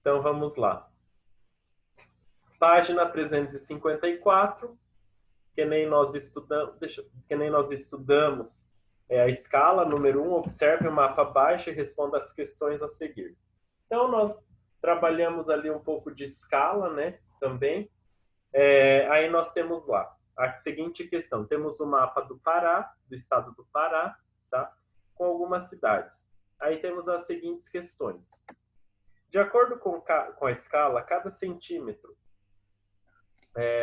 Então, vamos lá. Página 354, que nem nós estudamos a escala, número 1, observe o mapa abaixo e responda as questões a seguir. Então, nós trabalhamos ali um pouco de escala, né, também. Aí nós temos lá a seguinte questão. Temos o mapa do Pará, do estado do Pará, tá? Com algumas cidades. Aí temos as seguintes questões. De acordo com a escala, cada centímetro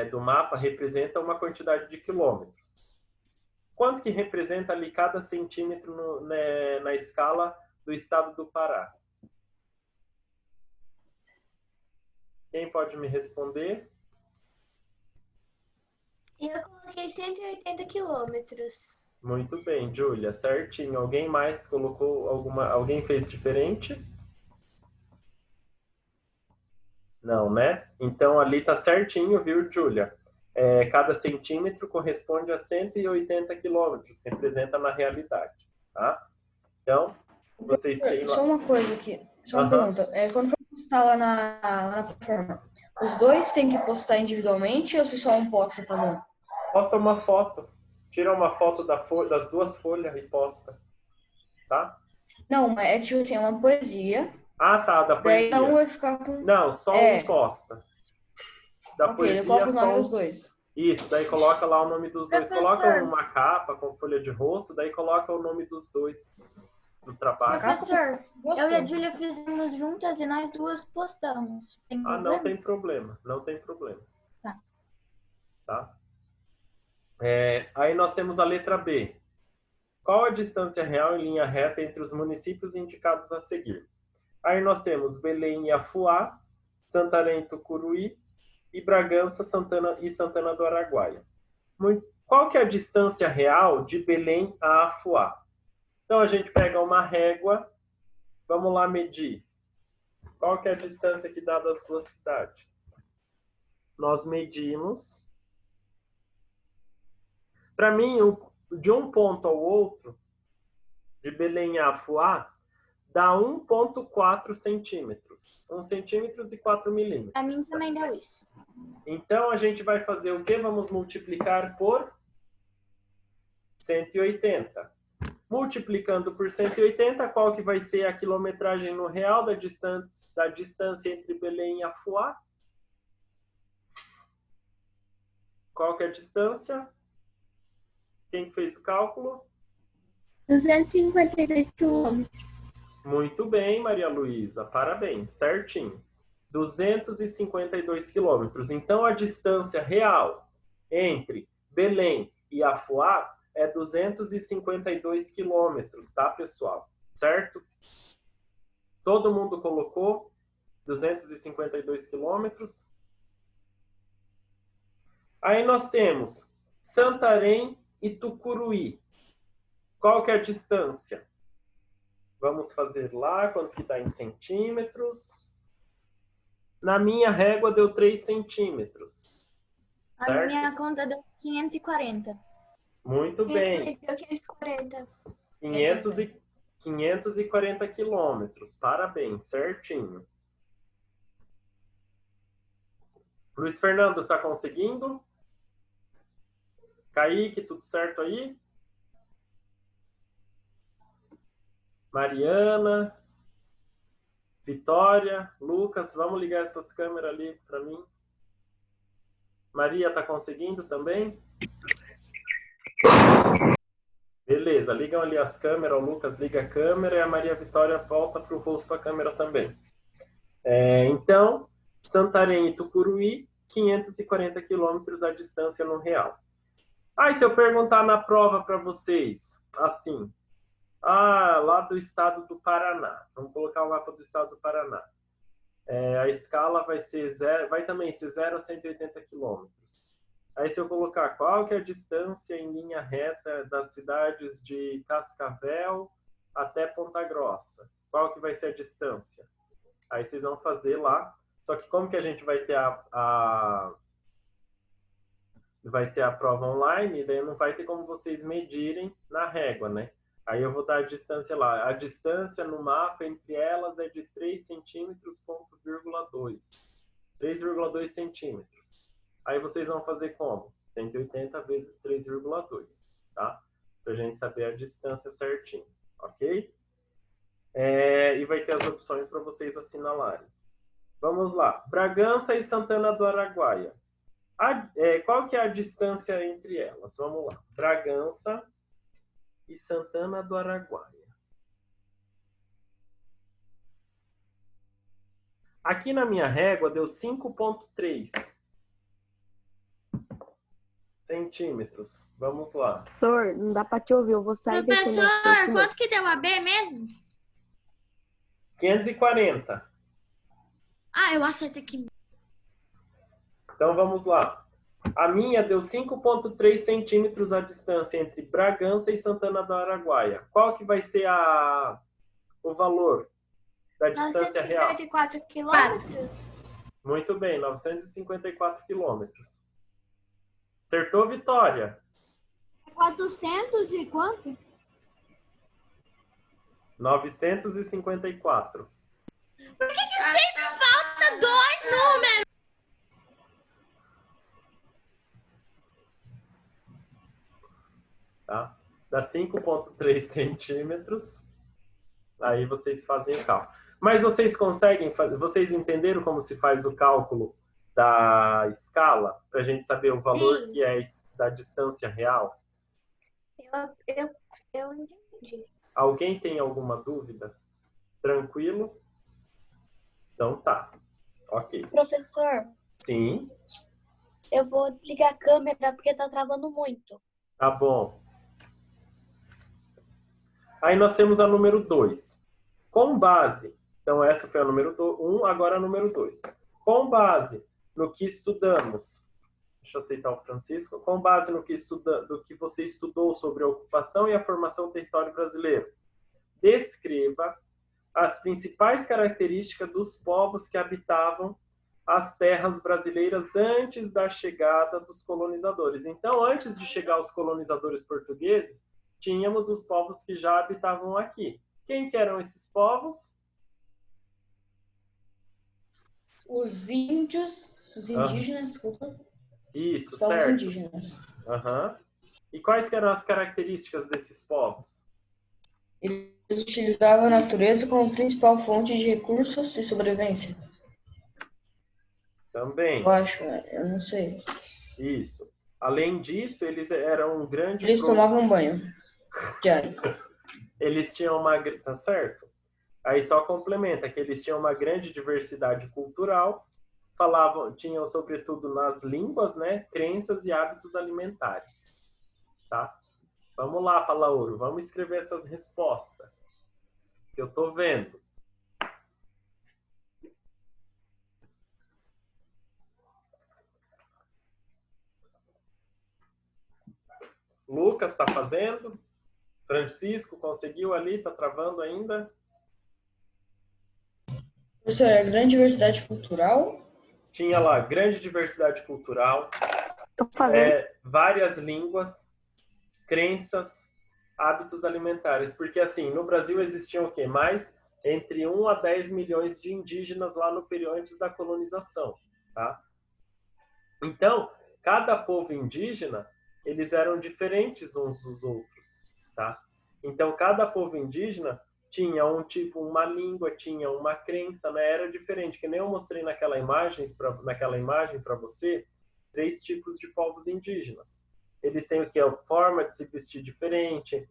do mapa representa uma quantidade de quilômetros. Quanto que representa ali cada centímetro na escala do estado do Pará? Quem pode me responder? Eu coloquei 180 quilômetros. Muito bem, Júlia, certinho. Alguém mais colocou alguém fez diferente? Não, né? Então ali tá certinho, viu, Júlia? Cada centímetro corresponde a 180 quilômetros, representa na realidade, tá? Então, vocês têm lá... Só uma coisa aqui, só uma pergunta. Quando for postar lá na plataforma, os dois têm que postar individualmente ou se só um posta, tá bom? Posta uma foto. Tira uma foto das duas folhas e posta. Tá? Não, mas é tipo assim, é uma poesia. Ah, tá, da poesia. Daí um vai ficar com... Não, só um posta. Da poesia, eu coloco o nome dos dois. Isso, daí coloca lá o nome dos dois. Professor. Coloca uma capa com folha de rosto, daí coloca o nome dos dois no trabalho. Professor, eu e a Júlia fizemos juntas e nós duas postamos. Tem problema? Não tem problema, não tem problema. Tá? Aí nós temos a letra B. Qual a distância real em linha reta entre os municípios indicados a seguir? Aí nós temos Belém e Afuá, Santarém e Tucuruí, e Bragança e Santana do Araguaia. Qual que é a distância real de Belém a Afuá? Então a gente pega uma régua, vamos lá medir. Qual que é a distância que dá das duas cidades? Nós medimos. Para mim, de um ponto ao outro, de Belém a Afuá, dá 1,4 centímetros. 1 centímetros e 4 milímetros. A mim também deu isso. Então, a gente vai fazer o quê? Vamos multiplicar por 180. Multiplicando por 180, qual que vai ser a quilometragem no real da distância entre Belém e Afuá? Qual que é a distância? Quem fez o cálculo? 252 quilômetros. Muito bem, Maria Luísa. Parabéns. Certinho. 252 quilômetros. Então, a distância real entre Belém e Afuá é 252 quilômetros, tá, pessoal? Certo? Todo mundo colocou 252 quilômetros? Aí nós temos Santarém e Tucuruí. Qual que é a distância? Vamos fazer lá, quanto que dá em centímetros? Na minha régua deu 3 centímetros. Certo? A minha conta deu 540. Muito bem. Deu 540. 540 quilômetros. Parabéns, certinho. Luiz Fernando, tá conseguindo? Kaique, tudo certo aí? Mariana, Vitória, Lucas, vamos ligar essas câmeras ali para mim. Maria, tá conseguindo também? Beleza, ligam ali as câmeras, o Lucas liga a câmera e a Maria Vitória volta para o rosto a câmera também. Então, Santarém e Tucuruí, 540 quilômetros a distância no real. E se eu perguntar na prova para vocês, assim, lá do estado do Paraná, vamos colocar o mapa do estado do Paraná. A escala vai também ser 0 a 180 quilômetros. Aí se eu colocar qual que é a distância em linha reta das cidades de Cascavel até Ponta Grossa, qual que vai ser a distância? Aí vocês vão fazer lá, só que como que a gente vai ter vai ser a prova online, daí não vai ter como vocês medirem na régua, né? Aí eu vou dar a distância lá. A distância no mapa entre elas é de 3 centímetros, ponto, 3,2 centímetros. Aí vocês vão fazer como? 180 vezes 3,2, tá? Pra gente saber a distância certinho, ok? E vai ter as opções para vocês assinalarem. Vamos lá. Bragança e Santana do Araguaia. Qual que é a distância entre elas? Vamos lá. Bragança e Santana do Araguaia. Aqui na minha régua deu 5,3 centímetros. Vamos lá. Professor, não dá pra te ouvir, eu vou sair desse Professor, negócio aqui. quanto que deu a B mesmo? 540. Eu acerto aqui. Então vamos lá. A minha deu 5,3 centímetros a distância entre Bragança e Santana do Araguaia. Qual que vai ser o valor da distância real? 954 quilômetros. Muito bem, 954 quilômetros. Acertou, Vitória? 400 e quanto? 954. Por que sempre falta 2 números? Tá? Dá 5,3 centímetros. Aí vocês fazem o cálculo. Mas vocês conseguem fazer? Vocês entenderam como se faz o cálculo da escala? Para a gente saber o valor Sim. que é da distância real? Eu entendi. Alguém tem alguma dúvida? Tranquilo? Então tá. Ok. Professor, Sim, eu vou ligar a câmera porque tá travando muito. tá bom. Aí nós temos a número 2. Com base, então essa foi a número 1, agora a número 2. Com base no que estudamos, deixa eu aceitar o Francisco, com base no que você estudou sobre a ocupação e a formação do território brasileiro, descreva as principais características dos povos que habitavam as terras brasileiras antes da chegada dos colonizadores. Então, antes de chegar os colonizadores portugueses, tínhamos os povos que já habitavam aqui. Quem que eram esses povos? Os índios, os indígenas, desculpa. Isso, Os povos certo. indígenas. Uhum. E quais que eram as características desses povos? Eles utilizavam a natureza como principal fonte de recursos e sobrevivência. Também. Eu acho, eu não sei. Isso. Além disso, eles eram um grande... Eles tomavam banho diário. Eles tinham uma... Tá certo? Aí só complementa que eles tinham uma grande diversidade cultural, tinham sobretudo nas línguas, né, crenças e hábitos alimentares. Tá? Vamos lá, Palauro, vamos escrever essas respostas que eu tô vendo. Lucas está fazendo. Francisco conseguiu ali, está travando ainda. Professor, é grande diversidade cultural. Tinha lá grande diversidade cultural, Tô fazendo. várias línguas, crenças, hábitos alimentares. Porque assim, no Brasil existiam o quê? Mais entre 1 a 10 milhões de indígenas lá no período antes da colonização, tá? Então, cada povo indígena, eles eram diferentes uns dos outros, tá? Então, cada povo indígena tinha uma língua, tinha uma crença, né? Era diferente, que nem eu mostrei naquela imagem para você, 3 tipos de povos indígenas. Eles têm o que? A forma de se vestir diferente,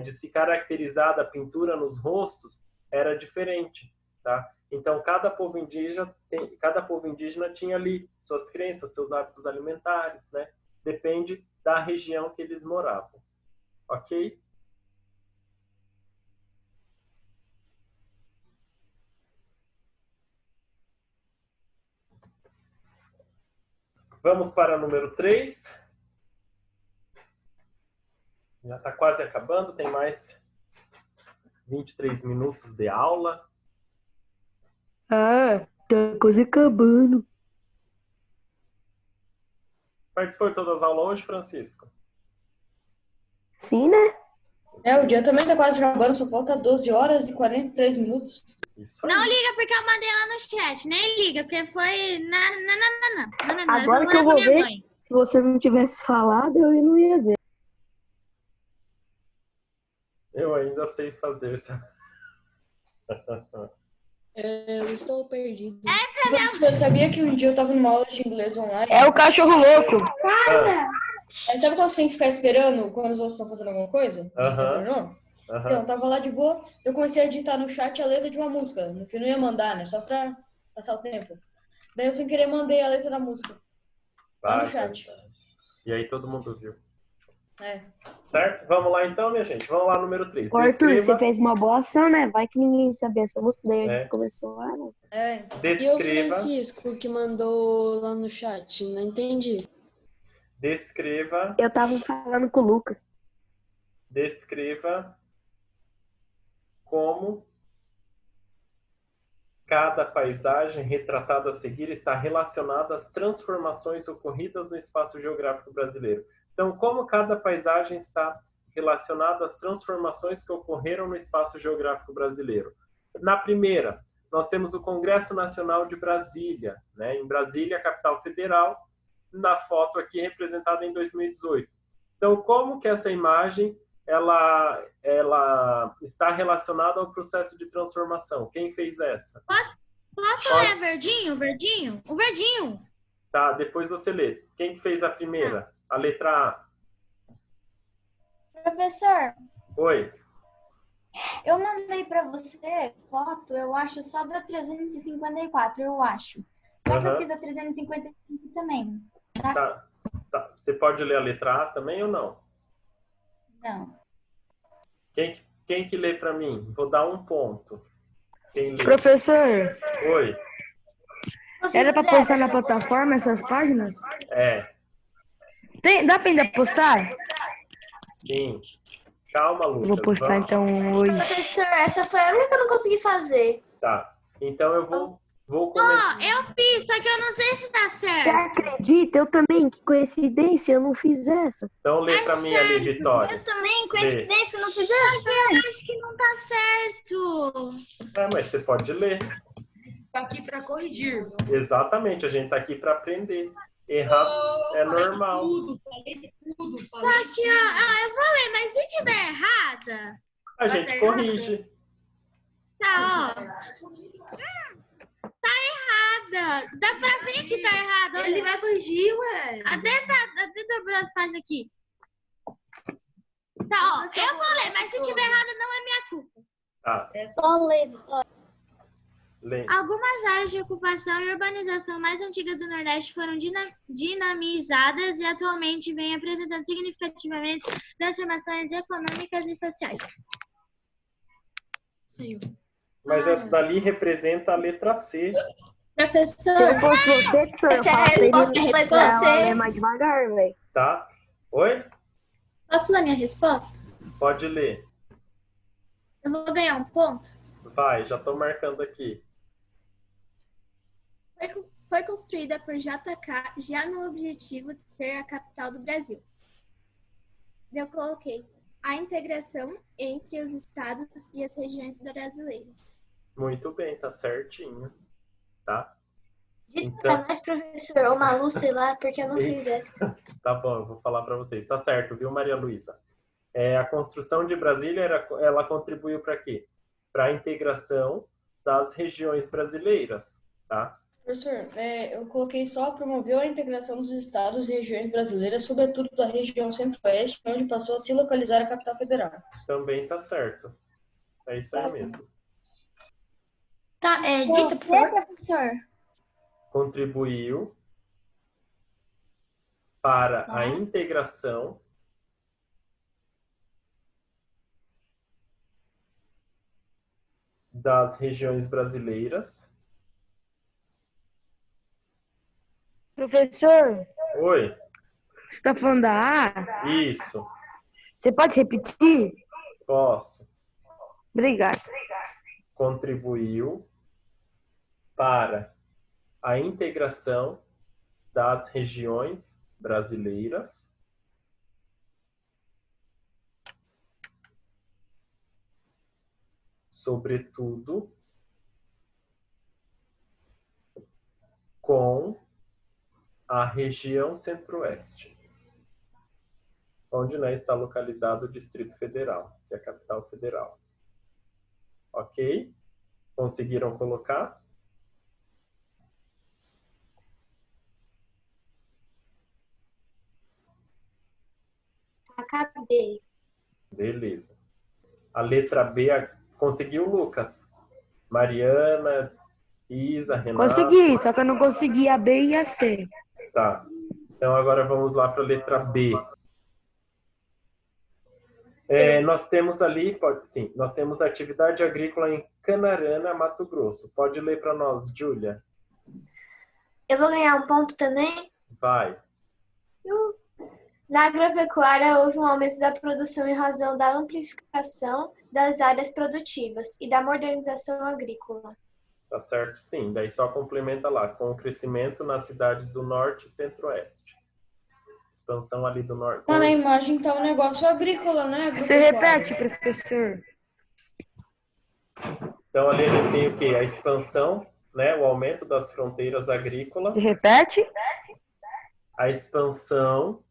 de se caracterizar da pintura nos rostos, era diferente, tá? Então, cada povo indígena tinha ali suas crenças, seus hábitos alimentares, né? Depende da região que eles moravam, ok? Vamos para o número 3. Já está quase acabando, tem mais 23 minutos de aula. Ah, tá quase acabando. Participou de todas as aulas hoje, Francisco? Sim, né? O dia também tá quase acabando, só falta 12 horas e 43 minutos. Isso aí. Não liga porque eu mandei lá no chat. Nem liga, porque foi. Não. Agora que eu vou ver, se você não tivesse falado, eu não ia ver. Eu ainda sei fazer, sabe? Eu estou perdido. Professor, sabia que um dia eu tava numa aula de inglês online? É o cachorro louco. Sabe quando você tem que ficar esperando quando os outros estão fazendo alguma coisa? Aham. Então, eu tava lá de boa, eu comecei a digitar no chat a letra de uma música, no que eu não ia mandar, né? Só pra passar o tempo. Daí eu sem querer mandei a letra da música. Lá no chat. E aí todo mundo viu. É. Certo? Vamos lá então, minha gente. Vamos lá, número 3. Ô, Arthur, você fez uma boa ação, né? Vai que ninguém sabia essa música, daí a gente começou lá, né? É. E o Francisco que mandou lá no chat? Não entendi. Descreva. Eu tava falando com o Lucas. Descreva como cada paisagem retratada a seguir está relacionada às transformações ocorridas no espaço geográfico brasileiro. Então, como cada paisagem está relacionada às transformações que ocorreram no espaço geográfico brasileiro? Na primeira, nós temos o Congresso Nacional de Brasília, né? Em Brasília, capital federal, na foto aqui representada em 2018. Então, como que essa imagem ela está relacionada ao processo de transformação? Quem fez essa? Posso ler verdinho? O verdinho. Tá, depois você lê. Quem fez a primeira? A letra A. Professor, Oi. eu mandei para você foto, eu acho, só da 354, eu acho. Só que eu fiz a 355 também. Tá. Você pode ler a letra A também ou não? Não. Quem que lê para mim? Vou dar um ponto. Quem lê? Professor, Oi. era pra postar na plataforma essas páginas? É. Dá pra ainda postar? Sim. Calma, Lucas. Vou postar então hoje. Professor, essa foi a única que eu não consegui fazer. Tá. Então eu vou começar. Eu fiz, só que eu não sei se tá Você certo. acredita? Eu também, que coincidência, eu não fiz essa. Então lê pra mim ali, Vitória. Eu também, coincidência, não fiz Eu acho que não tá certo. Mas você pode ler. Tá aqui pra corrigir. Exatamente, a gente tá aqui para aprender. Errar é normal. Só que eu vou ler, mas se tiver errada, A gente corrige. tá, ó. Tá errada. Dá pra ver que tá errada. Ele vai corrigir, ué. Até dobrou as páginas aqui. Tá, ó. Eu vou ler, mas se tiver errada, não é minha culpa. Tá. Só ler, Vitória. Lê. Algumas áreas de ocupação e urbanização mais antigas do Nordeste foram dinamizadas e atualmente vêm apresentando significativamente transformações econômicas e sociais. Sim. Mas essa dali representa a letra C. Professor, Se eu fosse você, que sou eu faço ele foi você. mais devagar, velho. Tá? Oi? Posso ler minha resposta? Pode ler. Eu vou ganhar um ponto. Vai, já tô marcando aqui. Foi construída por JK já no objetivo de ser a capital do Brasil. Eu coloquei a integração entre os estados e as regiões brasileiras. Muito bem, tá certinho. Tá? Dita pra nós, professor, ou Malu, sei lá, porque eu não fiz essa. Tá bom, eu vou falar para vocês. Tá certo, viu, Maria Luísa? A construção de Brasília, ela contribuiu para quê? Para a integração das regiões brasileiras, tá? Professor, eu coloquei só promoveu a integração dos estados e regiões brasileiras, sobretudo da região centro-oeste, onde passou a se localizar a capital federal. Também tá certo. É isso aí mesmo. Tá, dita, por favor. Professor. Contribuiu para a integração das regiões brasileiras. Professor, Oi, você tá falando da A? isso, Você pode repetir? posso. Obrigado. Contribuiu para a integração das regiões brasileiras sobretudo, com a região Centro-Oeste, onde, né, está localizado o Distrito Federal, que é a capital federal. Ok? Conseguiram colocar? Acabei. Beleza. A letra B, conseguiu, Lucas? Mariana, Isa, Renata. Consegui, só que eu não consegui a B e a C. Tá. Então agora vamos lá para a letra B. Nós temos ali, sim, nós temos atividade agrícola em Canarana, Mato Grosso. Pode ler para nós, Júlia? Eu vou ganhar um ponto também? Vai. Na agropecuária, houve um aumento da produção em razão da amplificação das áreas produtivas e da modernização agrícola. Tá certo? Sim. Daí só complementa lá, com o crescimento nas cidades do Norte e Centro-Oeste. Expansão ali do Norte. Lá na imagem tá um negócio agrícola, né? Você repete, professor. Então ali a gente tem o quê? A expansão, né? O aumento das fronteiras agrícolas. Você repete? A expansão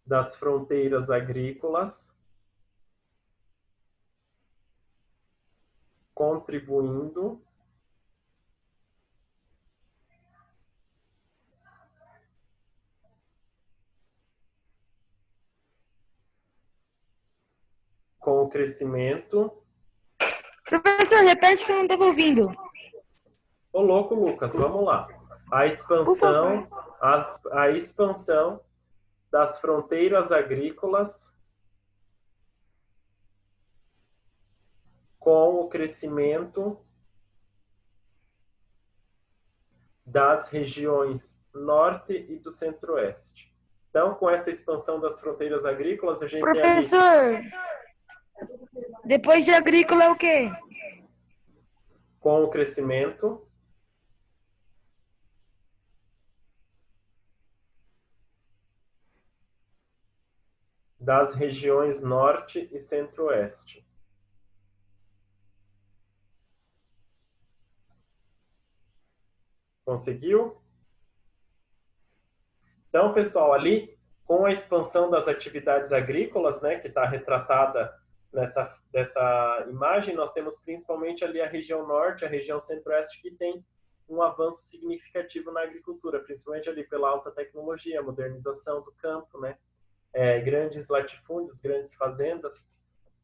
das fronteiras agrícolas, contribuindo com o crescimento. Professor, repete que eu não estava ouvindo. Ô louco, Lucas, vamos lá. A expansão das fronteiras agrícolas com o crescimento das regiões norte e do centro-oeste. Então, com essa expansão das fronteiras agrícolas, a gente Professor, tem ali, depois de agrícola é o quê? com o crescimento das regiões norte e centro-oeste. Conseguiu? Então, pessoal, ali, com a expansão das atividades agrícolas, né, que está retratada dessa imagem, nós temos principalmente ali a região norte, a região centro-oeste, que tem um avanço significativo na agricultura, principalmente ali pela alta tecnologia, modernização do campo, né, grandes latifúndios, grandes fazendas,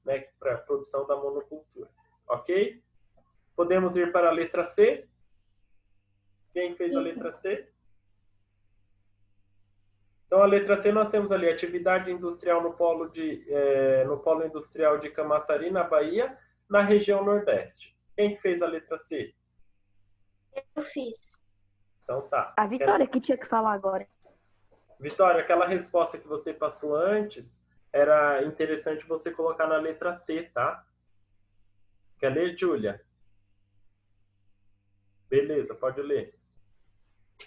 né, para a produção da monocultura. Ok? Podemos ir para a letra C. Quem fez a letra C? Então, a letra C, nós temos ali atividade industrial no polo industrial de Camaçari, na Bahia, na região Nordeste. Quem fez a letra C? Eu fiz. Então tá. A Vitória que tinha que falar agora. Vitória, aquela resposta que você passou antes, era interessante você colocar na letra C, tá? Quer ler, Júlia? Beleza, pode ler.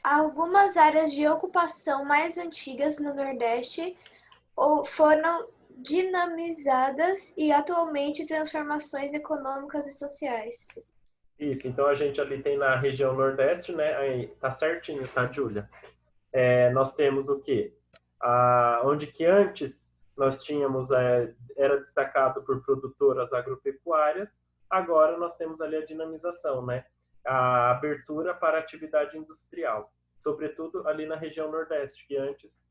Algumas áreas de ocupação mais antigas no Nordeste foram dinamizadas e atualmente transformações econômicas e sociais. Isso, então a gente ali tem na região Nordeste, né? Aí, tá certinho, tá, Júlia? Nós temos o quê? Onde que antes nós tínhamos, era destacado por produtoras agropecuárias, agora nós temos ali a dinamização, né? A abertura para a atividade industrial, sobretudo ali na região Nordeste, que antes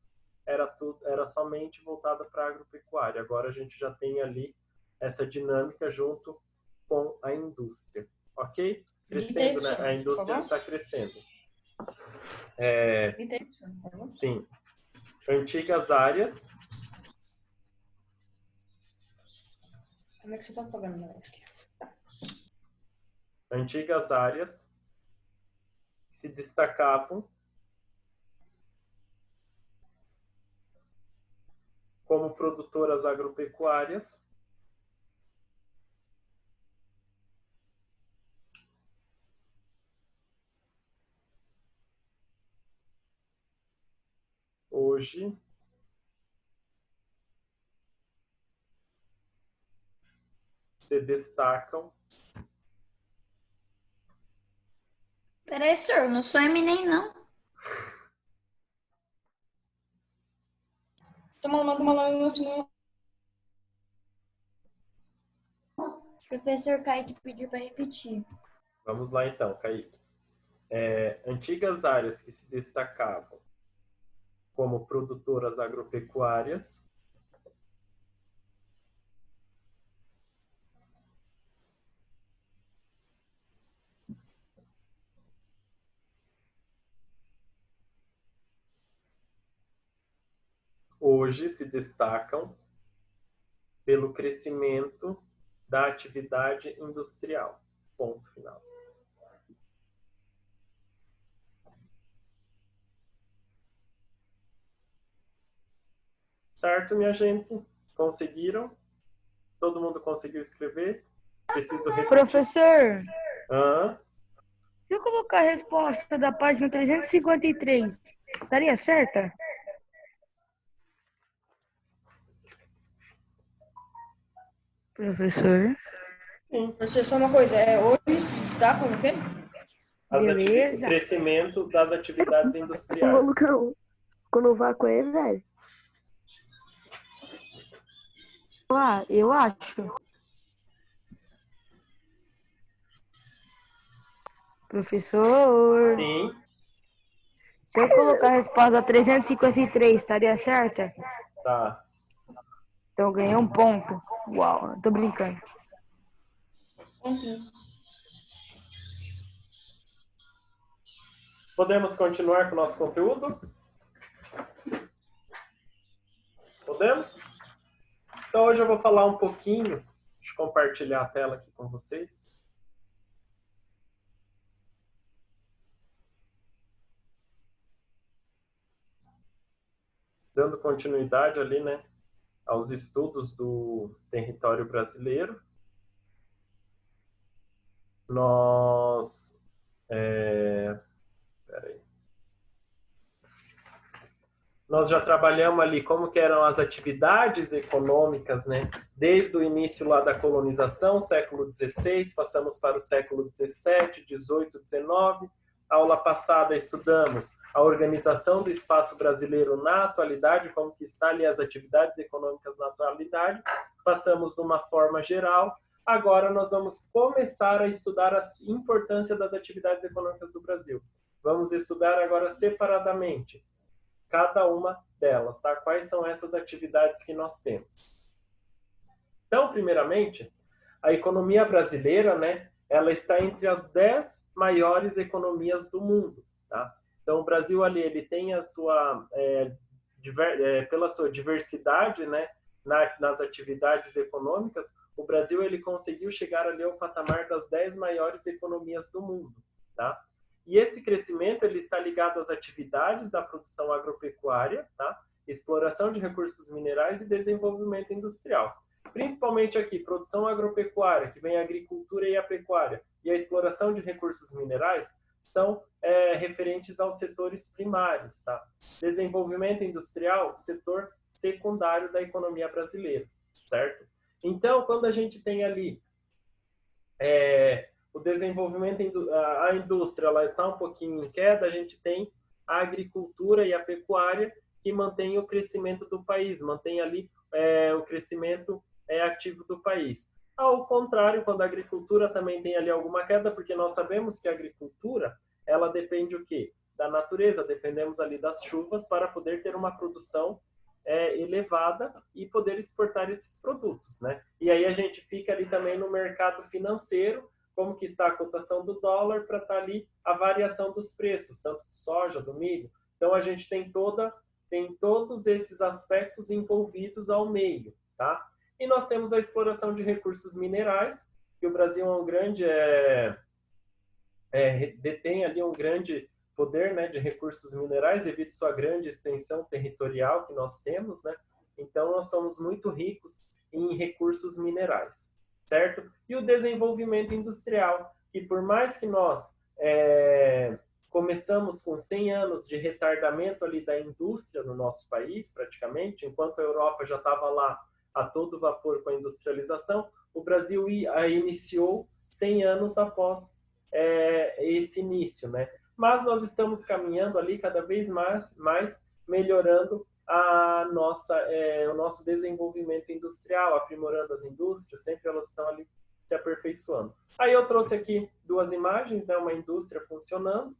era somente voltada para a agropecuária. Agora a gente já tem ali essa dinâmica junto com a indústria, ok? Crescendo, né? A indústria está crescendo. Sim. Antigas áreas. Como é que você está falando, Nalesky? Antigas áreas se destacavam como produtoras agropecuárias hoje se destacam. Peraí, senhor, não sou Eminem, não. Professor Kaique pediu para repetir. Vamos lá então, Kaique. Antigas áreas que se destacavam como produtoras agropecuárias, hoje se destacam pelo crescimento da atividade industrial. Ponto final. Certo, minha gente? Conseguiram? Todo mundo conseguiu escrever? Preciso repetir. Professor, Hã? se eu colocar a resposta da página 353, estaria certa? Professor? Sim. Professor, só uma coisa, hoje se destacam no quê? Beleza. O crescimento das atividades Ô, industriais. Lucão, quando o vácuo é, velho. Eu acho. Professor, Sim. se eu colocar a resposta 353, estaria certa? Tá. Então eu ganhei um ponto. Uau, tô brincando. Podemos continuar com o nosso conteúdo? Podemos? Então hoje eu vou falar um pouquinho, deixa eu compartilhar a tela aqui com vocês. Dando continuidade ali, né, aos estudos do território brasileiro. Nós... Nós já trabalhamos ali como que eram as atividades econômicas, né? Desde o início lá da colonização, século XVI, passamos para o século XVII, XVIII, XIX. Aula passada estudamos a organização do espaço brasileiro na atualidade, como que está ali as atividades econômicas na atualidade. Passamos de uma forma geral. Agora nós vamos começar a estudar a importância das atividades econômicas do Brasil. Vamos estudar agora separadamente cada uma delas, tá? Quais são essas atividades que nós temos? Então, primeiramente, a economia brasileira, né, ela está entre as 10 maiores economias do mundo, tá? Então, o Brasil ali, ele tem a sua, pela sua diversidade, né, nas atividades econômicas, o Brasil, ele conseguiu chegar ali ao patamar das 10 maiores economias do mundo, tá? E esse crescimento ele está ligado às atividades da produção agropecuária, tá? Exploração de recursos minerais e desenvolvimento industrial. Principalmente aqui, produção agropecuária, que vem a agricultura e a pecuária, e a exploração de recursos minerais são referentes aos setores primários, tá? Desenvolvimento industrial, setor secundário da economia brasileira, certo? Então, quando a gente tem ali o desenvolvimento, a indústria está um pouquinho em queda, a gente tem a agricultura e a pecuária que mantém o crescimento do país, mantém ali o crescimento ativo do país. Ao contrário, quando a agricultura também tem ali alguma queda, porque nós sabemos que a agricultura, ela depende o quê? Da natureza, dependemos ali das chuvas para poder ter uma produção elevada e poder exportar esses produtos, né? E aí a gente fica ali também no mercado financeiro, como que está a cotação do dólar para estar ali a variação dos preços, tanto de soja, do milho. Então, a gente tem todos esses aspectos envolvidos ao meio, tá? E nós temos a exploração de recursos minerais, que o Brasil é um grande, detém ali um grande poder, né, de recursos minerais, devido à sua grande extensão territorial que nós temos, né? Então, nós somos muito ricos em recursos minerais, certo? E o desenvolvimento industrial, que por mais que nós começamos com 100 anos de retardamento ali da indústria no nosso país, praticamente, enquanto a Europa já estava lá a todo vapor com a industrialização, o Brasil iniciou 100 anos após esse início, né? Mas nós estamos caminhando ali cada vez mais melhorando o nosso desenvolvimento industrial, aprimorando as indústrias, sempre elas estão ali se aperfeiçoando. Aí eu trouxe aqui duas imagens, né, uma indústria funcionando,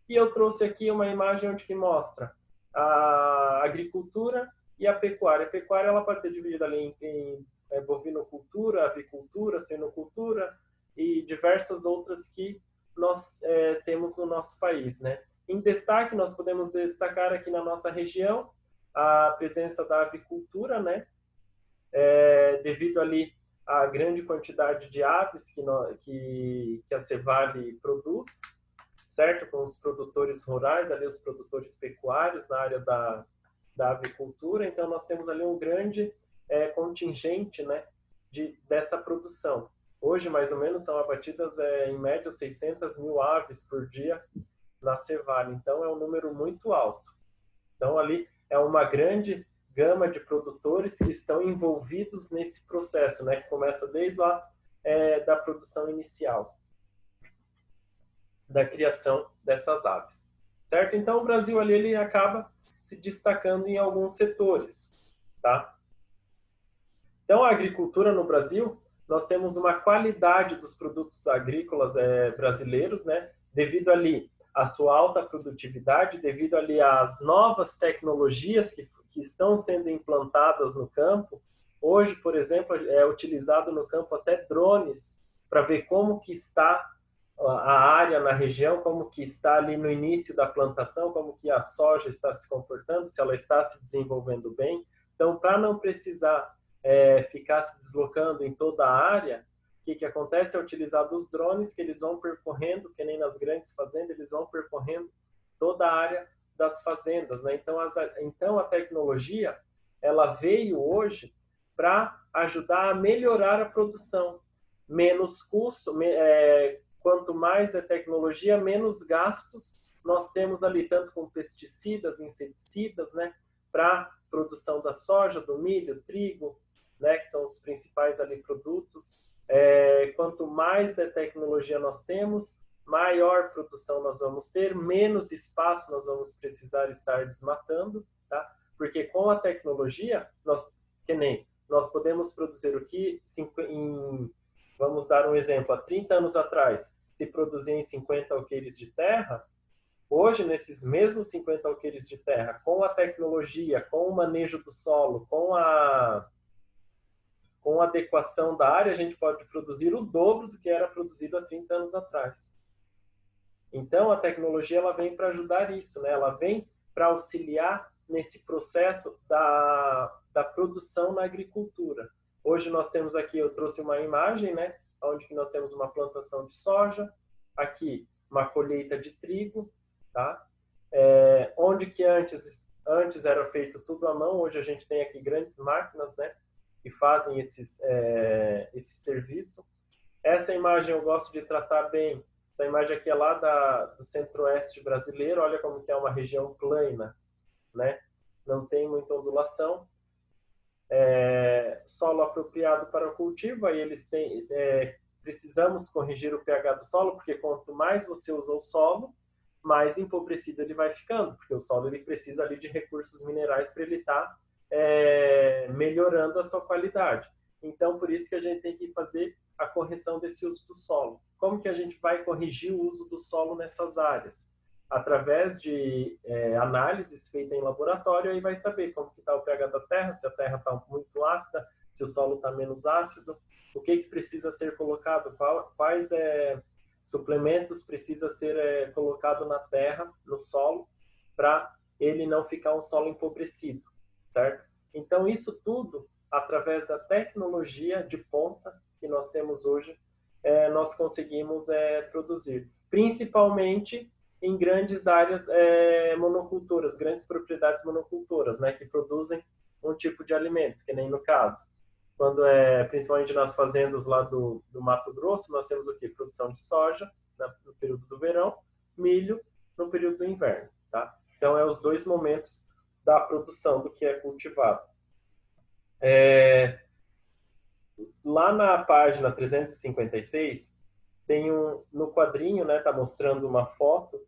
e eu trouxe aqui uma imagem onde que mostra a agricultura e a pecuária. A pecuária ela pode ser dividida ali em bovinocultura, avicultura, suinocultura e diversas outras que nós temos no nosso país, né? Em destaque, nós podemos destacar aqui na nossa região a presença da avicultura, né? Devido ali à grande quantidade de aves que a Cevale produz, certo? Com os produtores rurais, ali os produtores pecuários na área da avicultura. Então, nós temos ali um grande contingente, né, dessa produção. Hoje, mais ou menos, são abatidas, em média, 600 mil aves por dia na Cevale. Então, é um número muito alto. Então, ali é uma grande gama de produtores que estão envolvidos nesse processo, né, que começa desde lá da produção inicial, da criação dessas aves. Certo? Então, o Brasil ali ele acaba se destacando em alguns setores. Tá? Então, a agricultura no Brasil, nós temos uma qualidade dos produtos agrícolas brasileiros, né, devido ali à sua alta produtividade, devido ali às novas tecnologias que estão sendo implantadas no campo. Hoje, por exemplo, é utilizado no campo até drones para ver como que está a área na região, como que está ali no início da plantação, como que a soja está se comportando, se ela está se desenvolvendo bem. Então, para não precisar ficar se deslocando em toda a área, o que acontece é utilizar os drones que eles vão percorrendo, que nem nas grandes fazendas, eles vão percorrendo toda a área das fazendas, né? Então a tecnologia ela veio hoje para ajudar a melhorar a produção, menos custo, quanto mais tecnologia, menos gastos nós temos ali, tanto com pesticidas, inseticidas, né, para produção da soja, do milho, trigo, né, que são os principais ali produtos. Quanto mais tecnologia nós temos, maior produção nós vamos ter, menos espaço nós vamos precisar estar desmatando, tá? Porque com a tecnologia, nós podemos produzir o que, vamos dar um exemplo, há 30 anos atrás, se produzia em 50 alqueires de terra, hoje, nesses mesmos 50 alqueires de terra, com a tecnologia, com o manejo do solo, com a adequação da área, a gente pode produzir o dobro do que era produzido há 30 anos atrás. Então, a tecnologia ela vem para ajudar isso, né? Ela vem para auxiliar nesse processo da produção na agricultura. Hoje nós temos aqui, eu trouxe uma imagem, né? Onde que nós temos uma plantação de soja, aqui uma colheita de trigo, tá? Onde que antes era feito tudo à mão, hoje a gente tem aqui grandes máquinas, né? Que fazem esse serviço. Essa imagem eu gosto de tratar bem. Essa imagem aqui é lá do centro-oeste brasileiro. Olha como que é uma região plana, né? Não tem muita ondulação. Solo apropriado para o cultivo. Aí eles têm, precisamos corrigir o pH do solo, porque quanto mais você usa o solo, mais empobrecido ele vai ficando, porque o solo ele precisa ali de recursos minerais para ele estar melhorando a sua qualidade. Então, por isso que a gente tem que fazer a correção desse uso do solo. Como que a gente vai corrigir o uso do solo nessas áreas? Através de análises feitas em laboratório, aí vai saber como que está o pH da terra, se a terra está muito ácida, se o solo está menos ácido, o que precisa ser colocado, quais suplementos precisa ser colocado na terra, no solo, para ele não ficar um solo empobrecido, certo? Então, isso tudo, através da tecnologia de ponta que nós temos hoje, nós conseguimos produzir. Principalmente em grandes áreas monocultoras, grandes propriedades monocultoras, né, que produzem um tipo de alimento, que nem no caso. Quando principalmente nas fazendas lá do Mato Grosso, nós temos o quê? Produção de soja no período do verão, milho no período do inverno, tá? Então, os dois momentos da produção do que é cultivado. lá na página 356, tem no quadrinho, né, tá mostrando uma foto,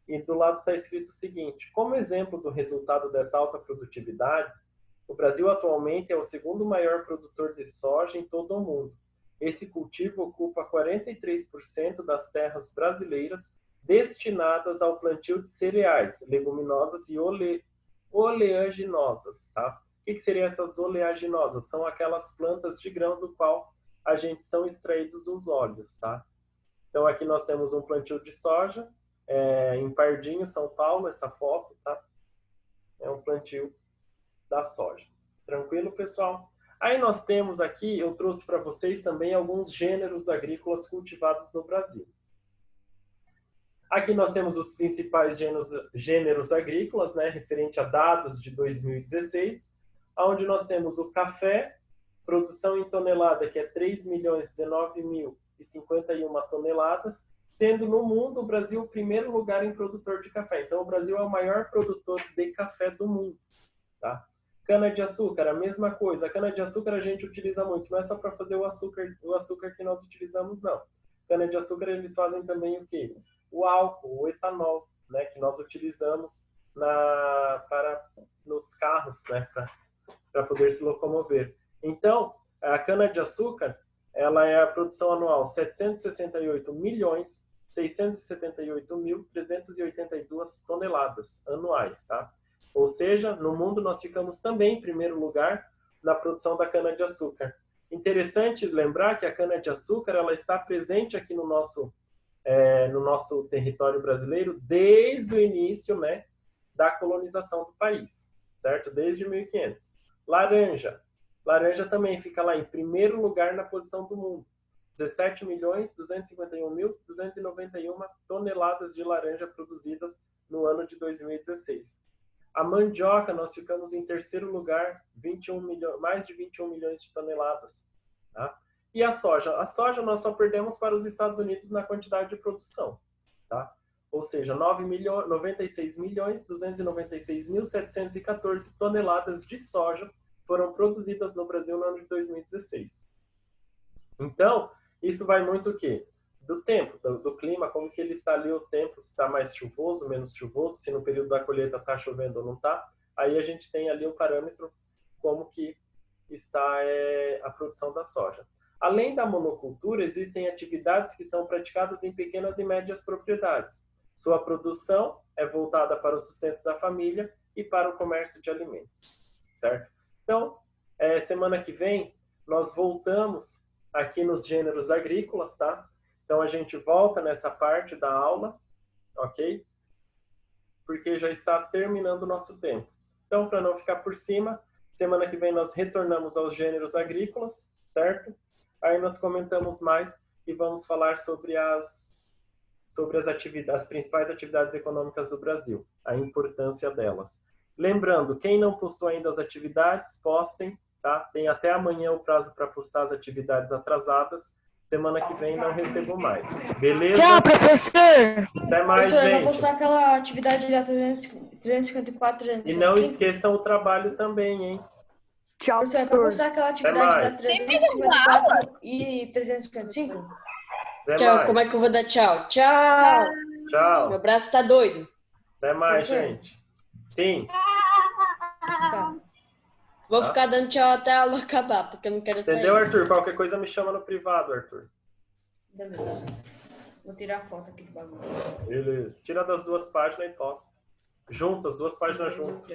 e do lado está escrito o seguinte: como exemplo do resultado dessa alta produtividade, o Brasil atualmente é o segundo maior produtor de soja em todo o mundo. Esse cultivo ocupa 43% das terras brasileiras destinadas ao plantio de cereais, leguminosas e oleaginosas. Tá? O que seriam essas oleaginosas? São aquelas plantas de grão do qual são extraídos os óleos. Tá? Então aqui nós temos um plantio de soja, em Pardinho, São Paulo, essa foto. Tá? É um plantio da soja. Tranquilo, pessoal? Aí nós temos aqui, eu trouxe para vocês também alguns gêneros agrícolas cultivados no Brasil. Aqui nós temos os principais gêneros agrícolas, né, referente a dados de 2016, onde nós temos o café, produção em tonelada, que é 3.019.051 toneladas, sendo no mundo o Brasil o primeiro lugar em produtor de café. Então o Brasil é o maior produtor de café do mundo. Tá? Cana-de-açúcar, a mesma coisa. A cana-de-açúcar a gente utiliza muito, não é só para fazer o açúcar que nós utilizamos, não. Cana-de-açúcar eles fazem também o quê? O álcool, o etanol, né, que nós utilizamos nos carros, né, para poder se locomover. Então, a cana-de-açúcar, ela é a produção anual 768.678.382 toneladas anuais, tá? Ou seja, no mundo nós ficamos também em primeiro lugar na produção da cana-de-açúcar. Interessante lembrar que a cana-de-açúcar ela está presente aqui no nosso território brasileiro desde o início, né, da colonização do país, certo? Desde 1500. Laranja também fica lá em primeiro lugar na posição do mundo. 17.251.291 toneladas de laranja produzidas no ano de 2016. A mandioca, nós ficamos em terceiro lugar, mais de 21 milhões de toneladas. Tá? E a soja? A soja nós só perdemos para os Estados Unidos na quantidade de produção. Tá? Ou seja, 96.296.714 toneladas de soja foram produzidas no Brasil no ano de 2016. Então, isso vai muito o quê? Do tempo, do clima, como que ele está ali o tempo, se está mais chuvoso, menos chuvoso, se no período da colheita está chovendo ou não está. Aí a gente tem ali o parâmetro como que está a produção da soja. Além da monocultura, existem atividades que são praticadas em pequenas e médias propriedades. Sua produção é voltada para o sustento da família e para o comércio de alimentos, certo? Então, semana que vem, nós voltamos aqui nos gêneros agrícolas, tá? Então, a gente volta nessa parte da aula, ok? Porque já está terminando o nosso tempo. Então, para não ficar por cima, semana que vem nós retornamos aos gêneros agrícolas, certo? Aí nós comentamos mais e vamos falar sobre as principais atividades econômicas do Brasil, a importância delas. Lembrando, quem não postou ainda as atividades, postem, tá? Tem até amanhã o prazo para postar as atividades atrasadas. Semana que vem não recebo mais. Beleza? Tchau, professor! Até mais, Professor, eu gente. vou postar aquela atividade da 354, 355. E não esqueçam o trabalho também, hein? Tchau, Professor, eu vou postar aquela atividade da mais. 354 e 355. Até Tchau, mais. como é que eu vou dar tchau? Tchau! Tchau. Meu braço tá doido. Até mais, Professor. gente. Sim. Tá. Vou ficar dando tchau até a aula acabar, porque eu não quero sair. Entendeu, Arthur? Qualquer coisa me chama no privado, Arthur. Beleza. Vou tirar a foto aqui do bagulho. Beleza. Tira das duas páginas e posta. Junto, as duas páginas juntas.